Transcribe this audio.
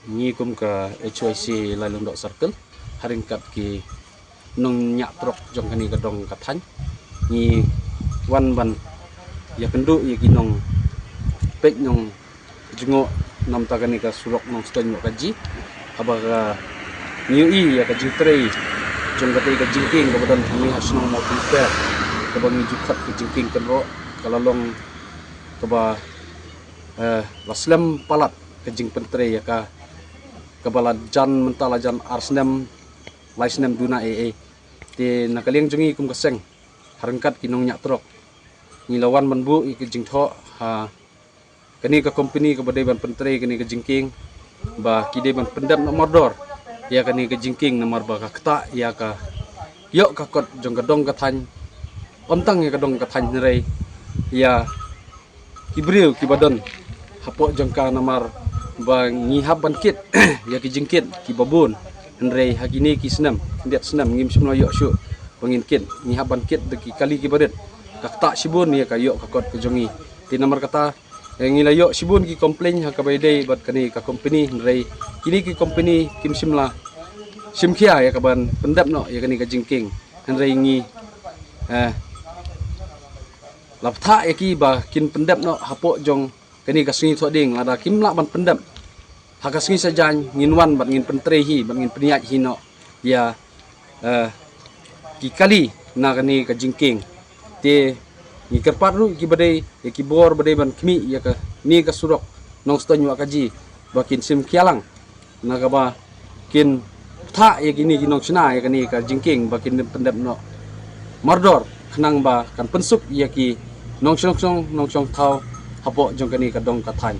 ngikum ke HYC Lailung Dok Circle haringkat ki nong nyak trok jong kani gedong kathan ni wan ban ya kendu ya kinong pek nong jungo nam ta kani ka surok nong ston yo kaji abaga niu i ya ka jitrei jong kati ka jingking ka badan kami hasnong mo tipe ka bangi jukat ka jingking kenro kalalong ka ba laslam palat ka jing pentre ya ka kabala jan mentala jan arsnem laisnem duna te nakaliang jungi kum kaseng harangkat kinong nyak trok ngilawan manbu ik jingtho ha kani ka company ka badai ban pentre kani ka jingking ba kide ban pendam nomor ya kani ka jingking nomor ba ka kta ya ka yok ka kot jong gadong ka than ontang ya gadong ka than rei ya kibriu kibadon hapo jong ka nomor ba ngihab ban kit ya ki jingkit ki babun henrei hagini ki senam ndiat senam ngim semno yok syu bangin kit ngihab ban kit de ki kali ki badet kakta sibun ya ka yok ka kot ke jongi ti nomor kata ngila yok sibun ki komplain ha ka baidei bat kani ka company henrei kini ki company kim simla simkhia ya ka ban pendap no ya kani ka jingking henrei ngi laptha ya ki ba kin pendap no hapo jong kani kasngi thoding ada kimla ban pendam hakasngi sajan nginwan ban ngin pentre hi ban ngin peniat hi no ya ki kali na kani ka jingking te ni kerparu ki badai ya ki bor badai ban kmi ya ka ni ka surok nong stonyo kaji bakin sim kialang na ka ba kin tha ya kini kinong sina ya kani ka jingking bakin pendam no mardor khnang ba kan pensuk ya ki nong song thau hapo jong kani ka dong ka than